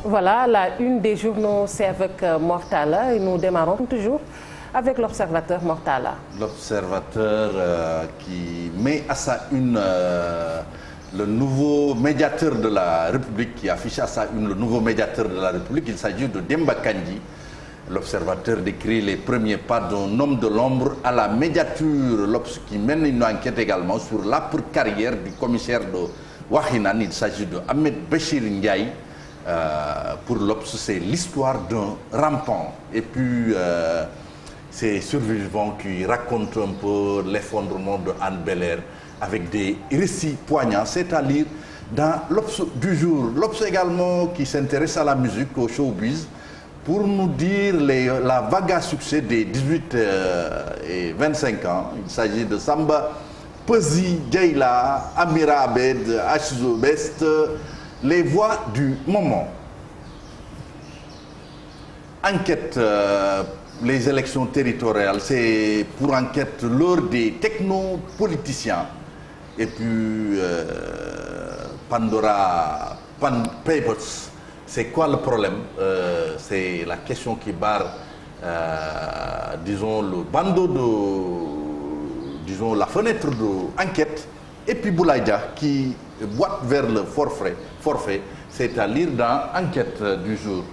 Voilà, la une des journaux, c'est avec Mortala et nous démarrons toujours avec l'Observateur Mortala. L'Observateur qui met à sa une le nouveau médiateur de la République, qui affiche à sa une le nouveau médiateur de la République. Il s'agit de Demba Kandji. L'Observateur décrit les premiers pas d'un homme de l'ombre à la médiature. L'Obs qui mène une enquête également sur l'âpre carrière du commissaire de Wakhinane. Il s'agit de Ahmed Béchir Ndiaye. Pour l'Obs, c'est l'histoire d'un rampant. Et puis, ces survivants qui racontent un peu l'effondrement de Anne Belair avec des récits poignants. C'est à lire dans l'Obs du jour. L'Obs également qui s'intéresse à la musique, au showbiz, pour nous dire la vague à succès des 18 et 25 ans. Il s'agit de Samba Peuzzi, Djaïla, Amira Abed, Ashizo Best, les voix du moment. Enquête, les élections territoriales, c'est pour enquête l'heure des technopoliticiens. Et puis Pandora Papers. C'est quoi le problème? C'est la question qui barre, disons, le bandeau de, disons, la fenêtre d'enquête. Et puis Boulaïdia qui boite vers le forfait. C'est à lire dans Enquête du jour.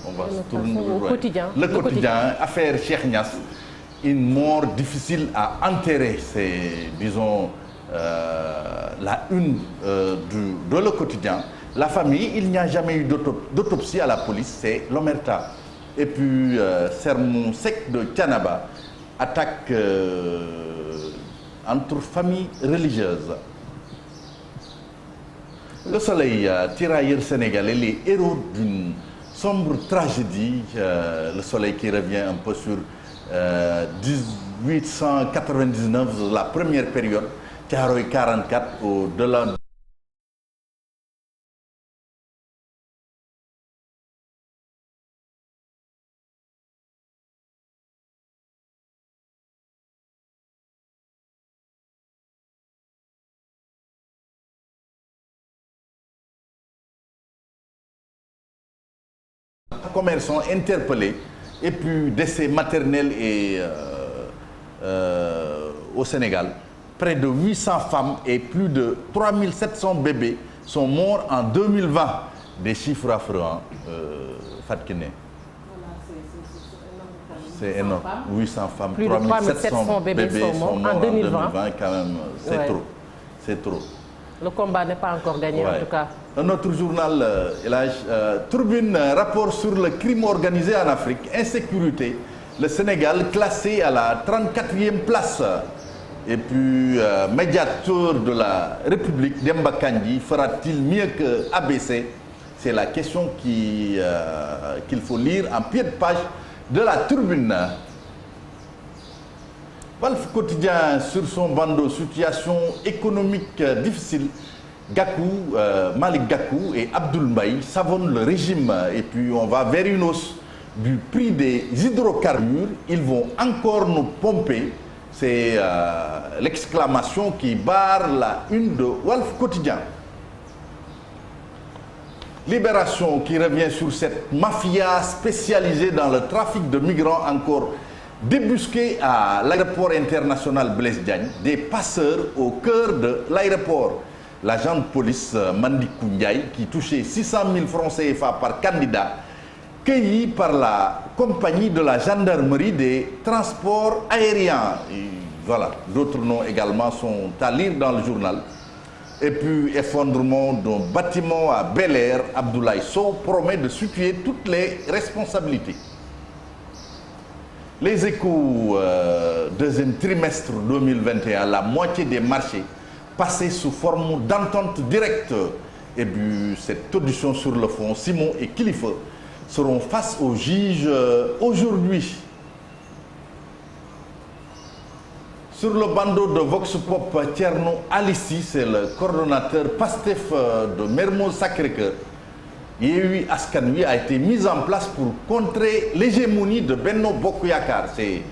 On va se tourner le quotidien. Affaire Cheikh Niass. Une mort difficile à enterrer. C'est, disons, la une de le quotidien. La famille, il n'y a jamais eu d'autopsie à la police, c'est l'Omerta. Et puis, sermon sec de Tianaba, attaque entre familles religieuses. Le Soleil, tirailleur sénégalais, les héros d'une sombre tragédie. Le Soleil qui revient un peu sur 1899, la première période, Thiaroye 44, au-delà de commerçants interpellés et puis décès maternels et au Sénégal. Près de 800 femmes et plus de 3700 bébés sont morts en 2020. Des chiffres affreux, Fatkine. C'est énorme. 800 femmes, plus 3700 bébés sont morts en 2020. Quand même, c'est trop. C'est trop. Le combat n'est pas encore gagné, en tout cas. Un autre journal, Tribune, rapport sur le crime organisé en Afrique, insécurité. Le Sénégal classé à la 34e place. Et puis, médiateur de la République, Demba Kandji, fera-t-il mieux que ABC? C'est la question qu'il faut lire en pied de page de la Tribune. Walf Quotidien sur son bandeau, situation économique difficile. Gakou, Malik Gakou et Abdoul Mbaye savonnent le régime. Et puis on va vers une hausse du prix des hydrocarbures. Ils vont encore nous pomper. C'est l'exclamation qui barre la une de Walf Quotidien. Libération qui revient sur cette mafia spécialisée dans le trafic de migrants encore débusqués à l'aéroport international Blaise Diagne, des passeurs au cœur de l'aéroport. L'agent de police Mandikou Ndiaye, qui touchait 600 000 francs CFA par candidat, cueilli par la compagnie de la gendarmerie des transports aériens. Et voilà, d'autres noms également sont à lire dans le journal. Et puis, effondrement d'un bâtiment à Bel-Air, Abdoulaye Sow promet de situer toutes les responsabilités. Les Échos, deuxième trimestre 2021, la moitié des marchés passés sous forme d'entente directe. Et puis, cette audition sur le fond, Simon et Kilifeu seront face au juge aujourd'hui. Sur le bandeau de Vox Pop, Thierno Alissi, c'est le coordonnateur PASTEF de Mermoz Sacré-Cœur. Yewwi Askan Wi a été mise en place pour contrer l'hégémonie de Benno Bokk Yakaar. Ce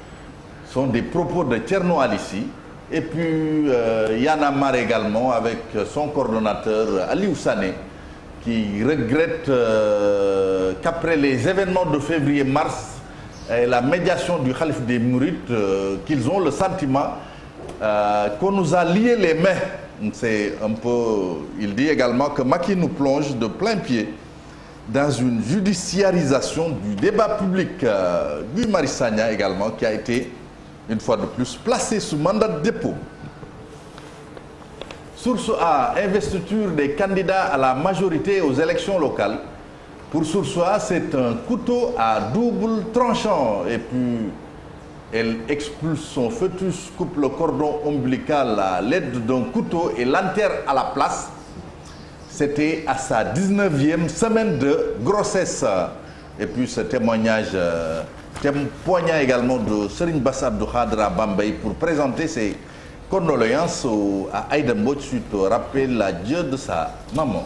sont des propos de Thierno Alissi. Et puis, Y'en a marre également avec son coordonnateur Aliou Sané. qui regrette qu'après les événements de février-mars et la médiation du khalife des Mourides, qu'ils ont le sentiment qu'on nous a lié les mains. C'est un peu... Il dit également que Macky nous plonge de plein pied dans une judiciarisation du débat public. Guy Marius Sagna également, qui a été, une fois de plus, placé sous mandat de dépôt. Source A, investiture des candidats à la majorité aux élections locales. Pour Source A, c'est un couteau à double tranchant. Et puis, elle expulse son fœtus, coupe le cordon ombilical à l'aide d'un couteau et l'enterre à la place. C'était à sa 19e semaine de grossesse. Et puis ce témoignage témoignant également de Serigne Bass Abdou Khadre à Bambey pour présenter ses condoléances à Aïda Mbodj suite au rappel l'adieu de sa maman.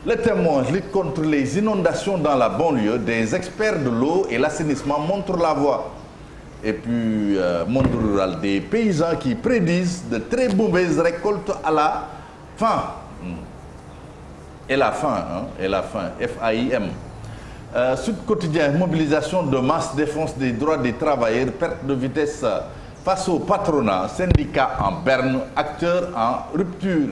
Le Témoin lutte contre les inondations dans la banlieue. Des experts de l'eau et l'assainissement montrent la voie. Et puis, monde rural, des paysans qui prédisent de très mauvaises récoltes à la fin. Et la fin, hein, et la fin, F-A-I-M. Sud Quotidien, mobilisation de masse, défense des droits des travailleurs, perte de vitesse face au patronat, syndicats en berne, acteurs en rupture.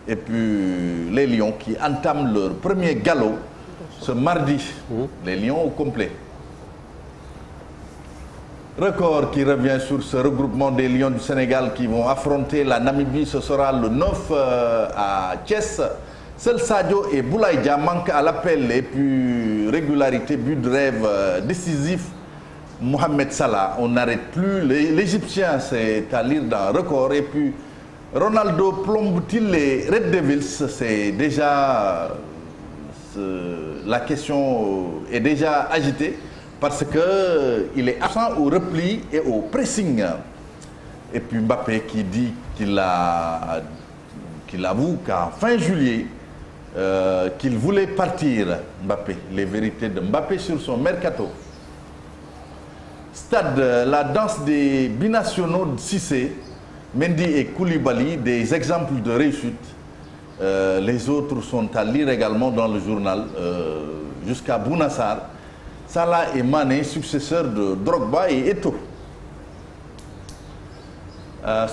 Et puis les Lions qui entament leur premier galop ce mardi. Les Lions au complet. Record qui revient sur ce regroupement des Lions du Sénégal qui vont affronter la Namibie. Ce sera le 9 à Thiès. Seul Sadio et Boulaye Dia manquent à l'appel. Et puis régularité, but de rêve décisif. Mohamed Salah, on n'arrête plus l'Égyptien, c'est à lire dans Record. Et puis Ronaldo plombe-t-il les Red Devils? C'est déjà... la question est déjà agitée parce qu'il est absent au repli et au pressing. Et puis Mbappé qui dit qu'il avoue qu'en fin juillet, qu'il voulait partir. Mbappé, les vérités de Mbappé sur son mercato. Stade, la danse des binationaux de Cissé, Mendy et Koulibaly, des exemples de réussite. Les autres sont à lire également dans le journal, jusqu'à Bouna Sarr. Salah et Mané, successeurs de Drogba et Eto'o.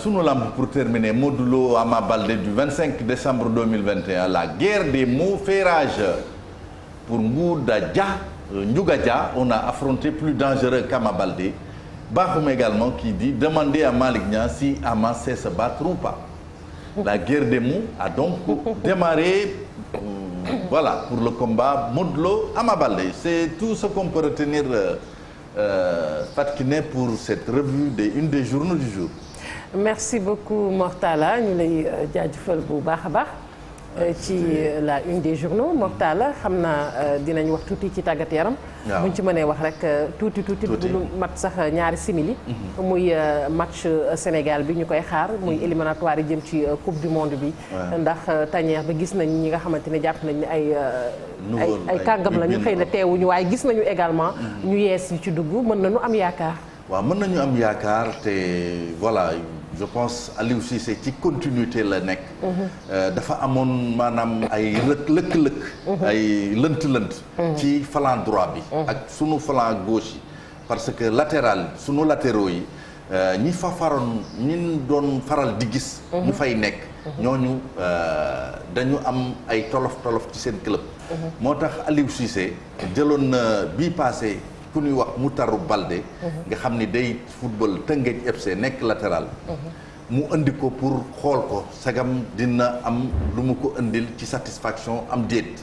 Sunu Lamb pour terminer, Modulo Ama Baldé du 25 décembre 2021. La guerre des mots fait rage. Pour Ngouda Dia, Ndiouga Dia, on a affronté plus dangereux qu'Ama Baldé. Bakhoum également qui dit demander à Malick Niang si Ama sait se battre ou pas. La guerre des mots a donc démarré voilà, pour le combat Modou Ama Baldé. C'est tout ce qu'on peut retenir Fatou Kiné pour cette revue une des journaux du jour. Merci beaucoup Mortala ñu lay jaajëfal bu baax a baax ci la une des journaux Mortala xam naa dinañ wax tuuti ci tàggat yaram. buñ ci mënee wax rek tuuti lu mat sax ñaari simili. muy match Sénégal bi ñu koy xaar muy éliminatoire yi jëm ci coupe du monde bi. ndax tanière ba gis nañ ñi nga xamante ne jàpp nañ ne ay kàngam la ñu xëy na teewuñu waaye gis nañu également. ñu yees yi ci dugg mën nañu am yaakaar. waaw mën nañu am yaakaar te voilà je pense Aliou Cissé ci continuité la nekk. dafa amoon maanaam ay lëkk-lëkk. ay lënt-lënt. ci flanc droit bi. ak sunu flanc gauche yi. parce que latéral sunu latéraux yi ñi fa faroon ñi doon faral di gis. ñu fay nekk. ñooñu dañu am ay tolof ci seen club. moo tax Aliou Cissé jëloon na bii passé. ku ñuy wax Moutarou Baldé nga xam ni day football Teungueth FC nekk latéral mu indi ko pour xool ko sagam dina am lu mu ko indil ci satisfaction am déet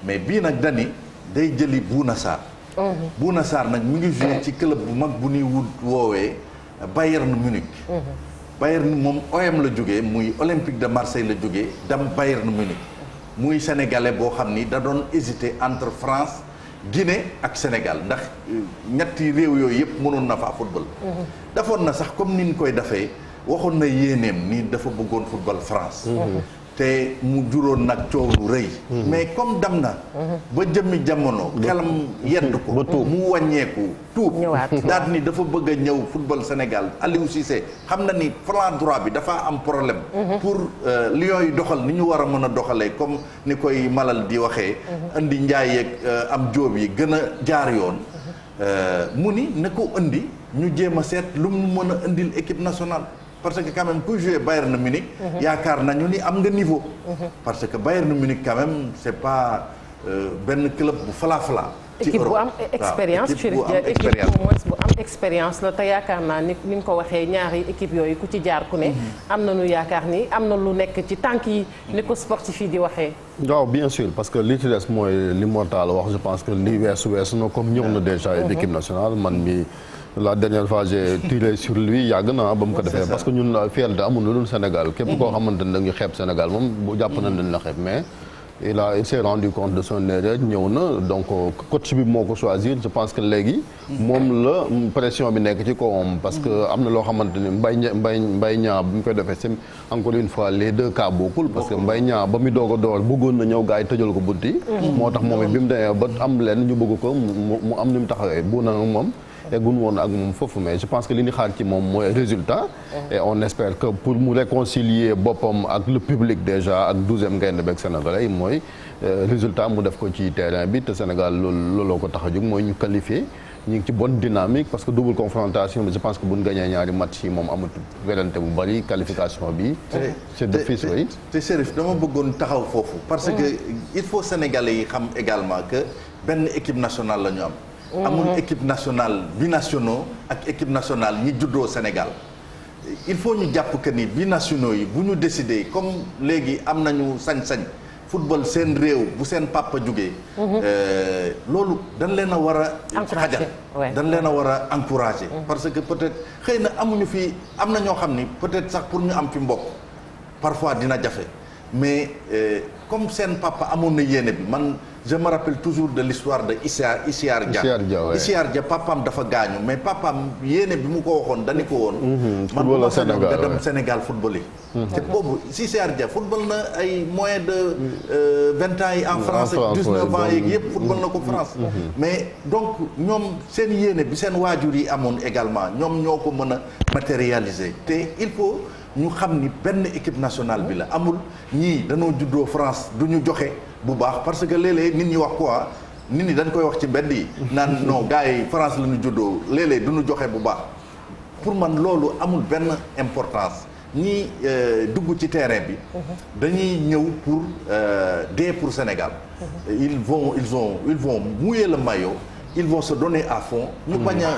mais bii nag dani day jëli Bouna Sarr Bouna Sarr nag mu ngi joué ci club bu mag bu ñuy woowee Bayern Munich Bayern moom OM la jógee muy Olympique de Marseille la jógee dem Bayern Munich muy sénégalais boo xam ni da doon hésiter entre France Guinée ak Sénégal ndax ñetti réew yooyu yëpp mënoon na faa football. defoon na sax comme ni ñu koy defee waxoon na yéeneem ni dafa bëggoon football France. te mu juróon nag coow lu rëy. mais comme dem na. ba jëmmi jamono. xelam yedd ko. mu wàññeeku tuub. daal ni dafa bëgg a ñëw football Sénégal Aliou Cissé xam na ni flanc droit bi dafa am problème. pour Lions yi doxal ni ñu war a mën a doxalee comme ni koy Malal di waxee. indi Ndiaye yeeg am jóob yi gën a jaar yoon. mu ni na ko indi ñu jéem a seet lu mu mën a indil équipe nationale. parce que quand même ku jouer Bayern Munich yaakaar nañu ni am nga niveau. parce que Bayern Munich quand même c'est pas benn club bu fala équipe bu am expérience équipe bu am expérience la te yaakaar naa ni nga ko waxee ñaari équipe yooyu ku ci jaar ku ne. am na nu yaakaar ni am na lu nekk ci tànk yi ni ko sportif yi di waxee. waaw bien sûr parce que li ci des mooy li Mortal wax je pense que li weesu na comme ñëw na déjà équipe nationale man mi. la dernière fois j'ai tiré sur lui yàgg na ba mu ko defee parce que ñun fierté amul lu dul Sénégal képp koo xamante ne dañuy xeeb Sénégal moom bu jàpp nañ dañ la xeeb mais il s'est rendu compte de son erreur ñëw na donc coach bi moo ko choisir je pense que léegi moom la pression bi nekk ci kawam parce que am na loo xamante ni Mbaye Niang bi mu koy defee c'est encore une fois les deux cas bokkul parce que Mbaye Niang ba mu doog a door bëggoon na ñëw gars yi tëjal ko bunti moo tax moom it bi mu demee ba am leen ñu bëgg ko mu am ni mu taxawee bu na moom eggun woon ak moom foofu mais je pense que li ñu xaar ci moom mooy résultat et on espère que pour mu réconcilier boppam ak le public déjà ak 12e gaynde beeg sénégalais yi mooy résultat mu def ko ci terrain bi te Sénégal looloo ko tax a jóg mooy ñu qualifié ñu ngi ci bonne dynamique parce que double confrontation bi je pense que bu ñu gagné ñaari match yi moom amut werante bu bari qualification bi c'est de fils oui te Chérif dama bëggoon taxaw foofu parce que il faut sénégalais yi xam également que benn équipe nationale la ñu am amul équipe nationale binationaux ak équipe nationale ñi juddoo Sénégal il faut ñu jàpp que ni binationaux yi bu ñu décider comme léegi am nañu sañ-sañ football seen réew bu seen papa jugee loolu dañ leen a war a xajal dañ leen a war a encourager parce que peut-être xëy na amuñu fi am na ñoo xam ni peut-être sax pour ñu am fi mbokk parfois dina jafe mais comme seen papa amoon na yéene bi man je me rappelle toujours de l'histoire de Issar Dia papaam dafa gaañu mais papaam yéene bi mu ko waxoon dañu ko woon man bu ma sañoon nga dem Sénégal football yi te boobu Issar Dia football na ay moins de 20 ans yi en France ak 19 ans yeeg yëpp football na ko France mais donc ñoom seen yéene bi seen waajur yi amoon également ñoom ñoo ko mën a matérialiser te il faut ñu xam ni benn équipe nationale bi la amul ñii dañoo juddoo France du ñu joxe bu baax parce que léeg-léeg nit ñi wax quoi nit ñi dañ koy wax ci mbedd yi naan non gars yi France la ñu juddoo léeg-léeg du ñu joxe bu baax pour man loolu amul benn importance ñii dugg ci terrain bi dañuy ñëw pour dee pour Sénégal ils vont mouiller le maillot ils vont se donner à fond ñu bañ a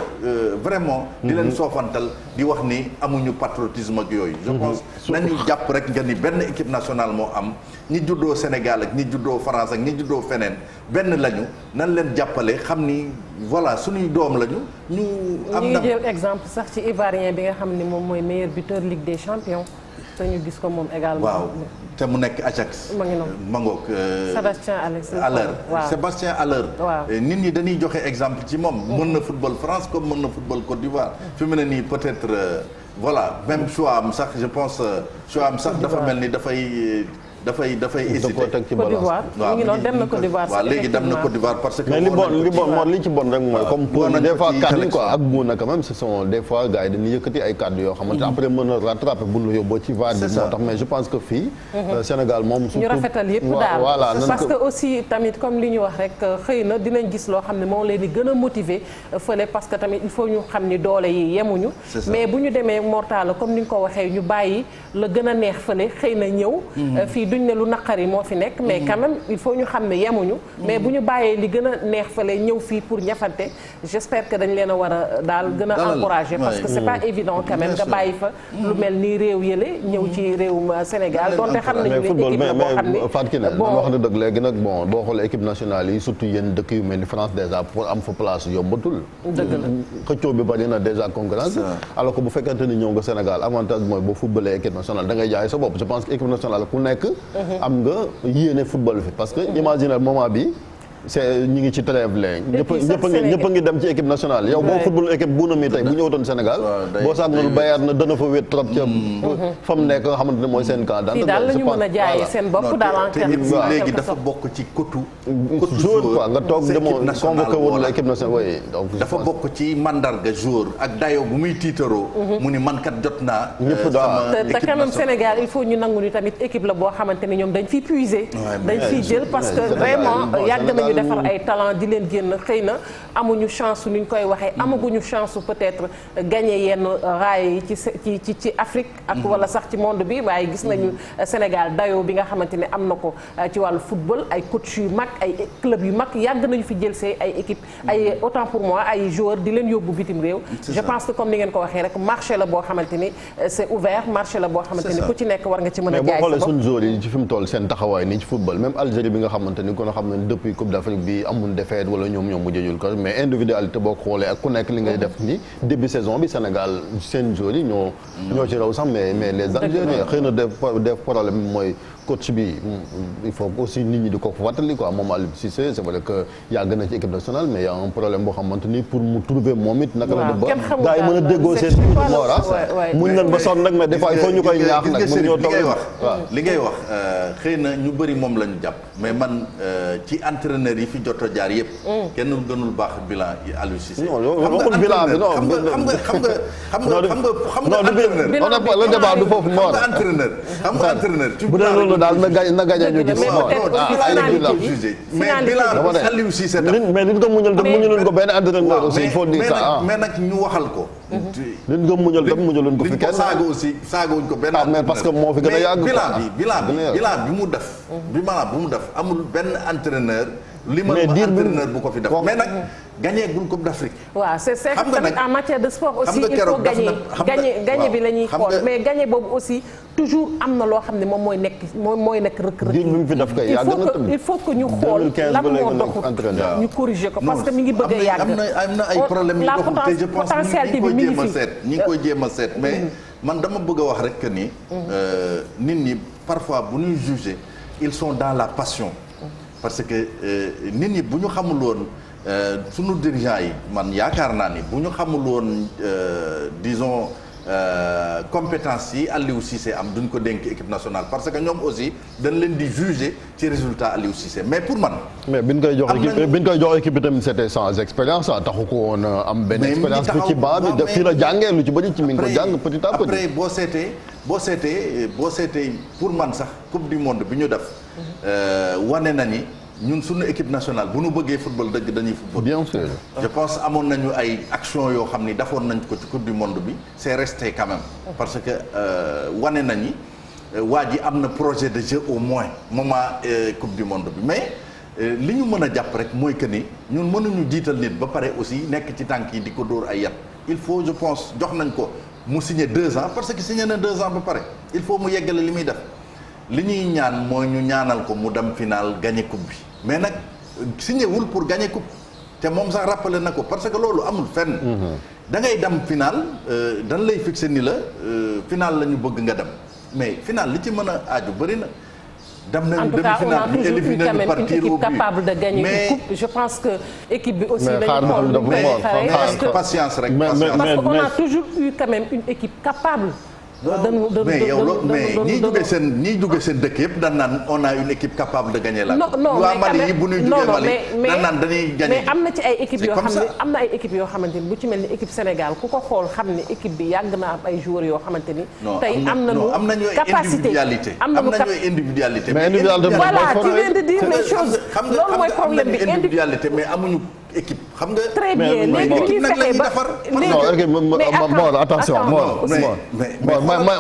vraiment di leen soofantal di wax ni amuñu patriotisme ak yooyu je pense nañu jàpp rek nga ni benn équipe nationale moo am ñi juddoo Sénégal ak ñi juddoo France ak ñi juddoo feneen benn lañu nan leen jàppale xam ni voilà suñuy doom lañu ñu am na ñu ngi jël exemple sax ci Ivoirien bi nga xam ni moom mooy meilleur buteur Ligue des Champions te ñu gis ko moom également waaw te mu nekk Ajax mangook Sébastien Haller nit ñi dañuy joxe exemple ci moom mën na football France comme mën na football Côte d'Ivoire fi mu ne nii peut-être voilà même choix am sax je pense choix am sax dafa mel ni dafay hésité Côte d'Ivoire mi ngi noonu dem na Côte d'Ivoire waaw léegi dem na Côte d'Ivoire parce que mais li ci bon rek mooy comme pour des fois cadre yi quoi ak Bouna quand même ce sont des fois gars yi dañuy yëkkati ay cadre yoo xamante après mën a rattraper bu ñu yóbboo ci VAR bi moo tax mais je pense que fii Sénégal moom surtout ñu rafetal yëpp daal parce que aussi tamit comme li ñu wax rek xëy na dinañ gis loo xam ne moo leen di gën a motiver fële parce que tamit il faut ñu xam ni doole yi yemuñu mais bu ñu demee Mortal comme ni nga ko waxee ñu bàyyi la gën a neex fële xëy na ñëw fii duñ ne lu naqari moo fi nekk mais quand même il faut ñu xam ne yemuñu mais bu ñu bàyyee li gën a neex fële ñëw fii pour ñafante j'espère que dañ leen a war a daal gën a encourager parce que c'est pas évident quand même nga bàyyi fa lu mel ni réew yële ñëw ci réewum Sénégal donte xam nañu ne équipe la boo xam ne Fatou Kiné wax na dëgg léegi nag bon boo xoolee équipe nationale yi surtout yéen dëkk yu mel ni France déjà pour am fa place yombatul dëgg la xëccoo bi bari na déjà concurrence alors que bu fekkente ni ñëw nga Sénégal avantage mooy boo footballee équipe nationale da ngay jaay sa bopp je pense que équipe nationale ku nekk am nga yéene football fi parce que imaginer moment bi c'est ñi ngi ci trêve la ñëpp a ngi dem ci équipe nationale yow boo football équipe bu na mi tey bu ñëwatoon Sénégal boo saag nul Bayern na dana fa wét trop ca fa mu nekk nga xamante ne mooy seen camp fii daal la ñu mën a jaayee seen bopp daal en terme léegi dafa bokk ci kotu joueur quoi nga toog demoo convoqué woon la équipe nationale donc dafa bokk ci mandarga joueur ak dayo bu muy tiitaroo mu ni man kat jot naa ñëpp te quand même Sénégal il faut ñu nangu ni tamit équipe la boo xamante ni ñoom dañ fiy puiser dañ fiy jël parce que vraiment yàgg nañu defar ay talent di leen génn xëy na amuñu chance ni ñu koy waxee amaguñu chance peut-être gagner yenn raay yi ci Afrique ak wala sax ci monde bi waaye gis nañu Sénégal dayoo bi nga xamante ne am na ko ci wàllu football ay coach yu mag ay club yu mag yàgg nañu fi jël see ay équipe ay autant pour moi ay joueurs di leen yóbbu bitim réew je pense que comme ni ngeen ko waxee rek marché la boo xamante ni c'est ouvert marché la boo xamante ni ku ci nekk war nga ci mën a jaay mais boo xoolee suñu joueurs yi ci fi mu toll seen taxawaay nii ci football même Algérie bi nga xamante ni kon xam ne depuis Coupe d'Afrique bi amul défaite wala ñoom mujjul ko mais individualité boo xoolee ak ku nekk li ngay def ni début saison bi Sénégal seen joueurs yi ñoo ci raw sax mais les Algériens xëy na def problème mooy coach bi il faut aussi nit ñi di ko fàttali quoi moom Aliou Cissé c'est vrai que yàgg na ci équipe nationale mais y a un problème boo xamante ni pour mu trouver moom it naka la def ba gars yi mën a déggoo seen moora muñ nañ ba sonn nag mais des fois il faut ñu koy ñaax nag mu ñoo toog li ngay wax xëy na ñu bëri moom la ñu jàpp mais man ci entraîneur yi fi jot a jaar yëpp kenn gënul baax bilan Aliou Cissé waxul bilan bi non xam nga le débat du foofu moo xam nga entraîneur daal na gañe ñu gis mais bilan bi Aliou Cissé mais nit nga muñal dem muñaluñ ko benn entraîneur aussi il faut dire ça mais nag ñu waxal ko nit nga muñal dem muñaluñ ko fi kenn saaga aussi saagawuñ ko benn mais parce que moo fi gën a yàgg bilan bi mu def bu mu def amul benn entraîneur li ma entraîneur bu ko fi def mais nag gagné gul Coupe d'Afrique. waaw c'est tamit en matière de sport aussi il faut gagner bi la ñuy xool mais gagner boobu aussi toujours am na loo xam ne moom mooy nekk rëkk-rëkk il faut que ñu xool lan moo doxut ñu corriger ko parce que mi ngi bëgg a yàgg am na ay problèmes yu doxul te je pense potentialité bi mi ngi fi ñi ngi koy jéem a seet mais man dama bëgg a wax rek que ni nit ñi parfois bu ñuy juger ils sont dans la passion parce que nit ñi bu ñu xamul woon sunu dirigeants yi man yaakaar naa ni bu ñu xamul woon disons compétence yi Aliou Cissé am duñ ko dénk équipe nationale parce que ñoom aussi dañ leen di juger ci résultat Aliou Cissé mais pour man. mais bi ñu koy jox équipe bi tamit c'était sans expérience taxu ko woon am benn expérience bu ci baa bi fii la jàngee lu ci bëri ci mi ngi ko jàng petit à petit. après boo seetee pour man sax coupe du monde bi ñu def wane na ni. ñun suñu équipe nationale bu ñu bëggee football dëgg dañuy football. bien sûr. je pense amoon nañu ay action yoo xam ni defoon nañ ko ci coupe du monde bi c'est resté quand même. parce que wane nañu waa ji am na projet de jeu au moins moment coupe du monde bi mais li ñu mën a jàpp rek mooy que ni ñun mënuñu jiital nit ba pare aussi nekk ci tànk yi di ko dóor ay yat il faut je pense jox nañ ko mu signer 2 ans parce que signé na 2 ans ba pare il faut mu yeggale li muy def. li ñuy ñaan mooy ñu ñaanal ko mu dem final gagné coupe bi mais nag signé wul pour gagné coupe te moom sax rappelé na ko parce que loolu amul fenn. da ngay dem final dañ lay fixé ni la final la ñu bëgg nga dem mais final li ci mën a aaju bëri na. dem nañu demi-finale ñu éliminé ñu par tir au but. capable de gagner une coupe je pense que équipe bi aussi dañu xool patience rek parce qu'on a toujours eu quand même une équipe capable. mais yow mais ñiy jóge seen dëkk yëpp daan naan on a une équipe capable de gagner la. non waa Mali yi bu ñuy jógee Mali daan naan dañuy gagner. mais am na ci ay équipes yoo xam ne am na ay équipes yoo xamante ni bu ci mel ni équipe Sénégal ku ko xool xam ne équipe bi yàgg na am ay joueurs yoo xamante ni. tey am nañu capacité am nañu individualité. mais individualité voilà tu viens de dire les choses loolu mooy problème bi individualité mais amuñu équipe xam nga. très bien léegi nag la ñuy defar. non attention mais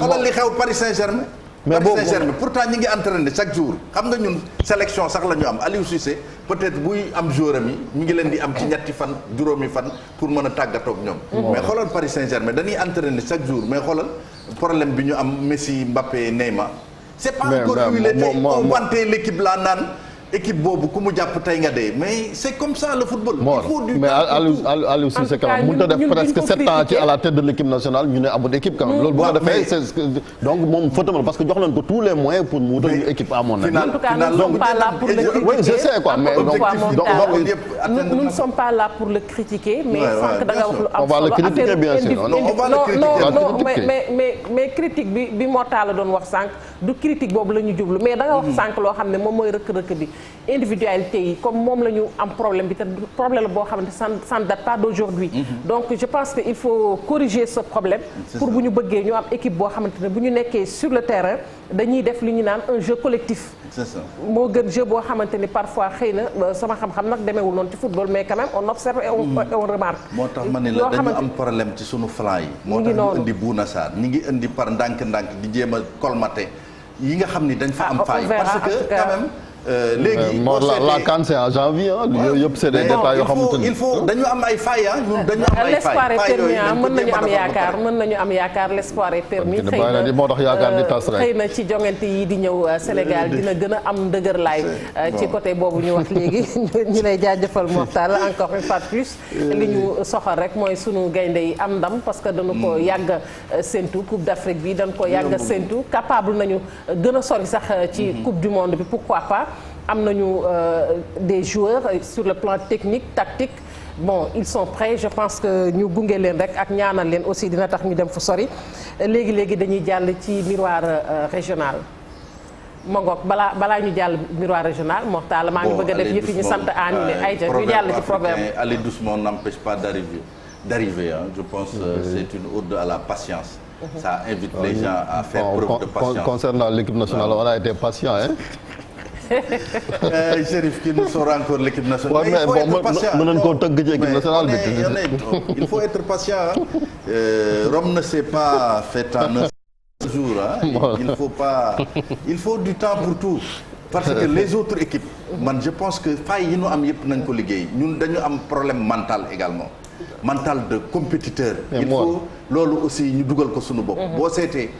xoolal li xew Paris Saint-Germain. mais Paris Saint-Germain pourtant ñi ngi entraîné chaque jour xam nga ñun sélection sax la ñu am Aliou Cissé peut-être buy am joueur am yi ñu ngi leen di am ci ñetti fan juróomi fan pour mën a tàggatoo ak ñoom. mais xoolal Paris Saint-Germain dañuy entraîné chaque jour mais xoolal problème bi ñu am Messi Mbappé Neymar. c'est pas encore huilé on vantait l'équipe là naan. équipe boobu ku mu jàpp tey nga dee mais c'est comme ça le football. Mor mais Aliou Cissé quand même mënut a def presque 7 ans ci à la tête de l'équipe nationale ñu ne amul équipe quand même. loolu bu ko defee c'est donc moom fautam parce que jox nañ ko tous les moyens pour mu wutal ñu équipe à mon avis. en tout cas nous ne sommes pas là pour le critiquer. Oui, je sais quoi mais nous ne sommes pas là pour le critiquer. mais sànq da nga wax lu am solo. on va le critiquer bien sûr. non on va le critiquer non mais critique bi Mortala doon wax sànq du critique boobu la ñu jublu mais da nga wax sànq loo xam ne moom mooy rëkk-rëkk bi. individualité yi comme moom la ñu am problème bi te problème boo xamante ça ne date pas d'aujourd'hui. Donc je pense que il faut corriger ce problème. pour bu ñu bëggee ñu am équipe boo xamante ne bu ñu nekkee sur le terrain dañuy def li ñu naan un jeu collectif. c'est ça moo gën jeu boo xamante ni parfois xëy na sama xam-xam nag demeewul noonu ci football mais quand même on observe et on remarque. moo tax ma ne la dañu am problème ci sunu flanc yi. moo tax ñu indi Bouna Sarr ñi ngi indi par ndànk-ndànk di jéem a colmater yi nga xam ni dañ fa am faille parce que quand même. léegi la CAN c'est en janvier yooyu yëpp c'est des détails yoo xamante ni il faut dañu am ay failles ñun dañu am ay l'espoir est failles permis mën nañu am yaakaar l'espoir est permis moo tax yaakaar di tas rek xëy na ci jongante yi di ñëw Sénégal dina gën a am ndëgër laay ci côté boobu ñu wax léegi ñu lay jaajëfal Mortal encore une fois de plus li ñu soxal rek mooy sunu gaynde yi am ndam parce que dañu ko yàgg séntu Coupe d'Afrique bi dañu ko yàgg séntu capable nañu gën a sori sax ci Coupe du monde bi pourquoi pas am nañu des joueurs sur le plan technique tactique bon ils sont prêts je pense que ñu gunge leen rek ak ñaanal leen aussi dina tax ñu dem fu sori léegi dañuy jàll ci miroir régional Magog balaa ñu jàll miroir régional Mortala maa ngi bëgg a def yëf yi ñu sant animé ay ja ñu jàll ci proverbe aller doucement n'empêche pas d'arriver je pense c'est une ode à la patience. Ça invite les gens à faire preuve de patience. Concernant l'équipe nationale on a été patient Chérif qui nous sort encore l'équipe nationale. Ouais, mais bon mën nañu koo tëgg ci équipe nationale bi. Il faut être patient Rome ne s'est pas fait en un jour il faut du temps pour tout. Parce que les autres équipes man je pense que failles yi ñu am yëpp nañ ko liggéey ñun dañu am problème mental également mental de compétiteur. Il faut loolu aussi ñu dugal ko suñu bopp. boo seetee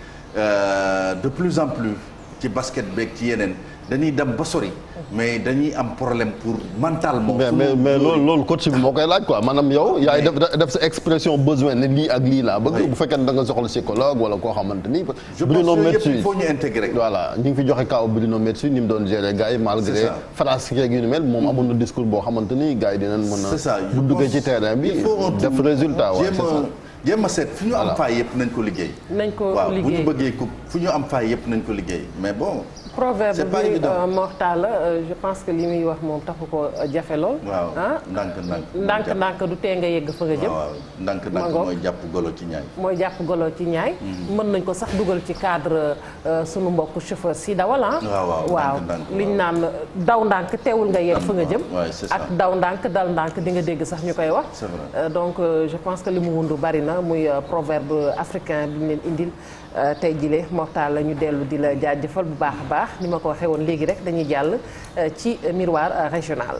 de plus en plus ci basket beeg ci yeneen dañuy dem ba sori mais dañuy am problème pour mentalement. mais loolu coach bi moo koy laaj quoi maanaam yow yaay def sa expression besoin ne lii ak lii laa bëgg. bu fekkee ne da nga soxla psychologue wala koo xamante ni. je pense que yëpp il faut ñu intégrer. voilà ñu ngi fi joxe kaw Bruno Metsu ni mu doon gérer gars yi malgré France yeeg yu ni mel moom amoon na discours boo xamante ni gars yi dinañ mën a. c'est ça bu duggee ci terrain bi def résultat waaw c'est ça. jéem a seet fu ñu am faay yëpp nañ ko liggéey. nañ ko liggéey waaw bu ñu bëggee ko fu ñu am faay yëpp nañ ko liggéey mais bon. proverbe bi Mortala je pense que li muy wax moom taxu ko jafe lool. waaw ndànk du tee nga yegg fa nga jëm. waaw ndànk mooy jàpp golo ci ñaay. mooy jàpp golo ci ñaay. mën nañ ko sax dugal ci cadre sunu mbokk chauffeur si dawal waaw liñ naan daw ndànk teewul nga yegg fa nga jëm. ak daw ndànk dal ndànk di nga dégg sax ñu koy wax. c'est vrai donc je pense que li mu wundu bari na muy proverbe africain bi ñu leen indil. tey jile Mortal la ñu dellu di la jaajëfal bu baax a baax ni ma ko waxee woon léegi rek dañuy jàll ci miroir régional.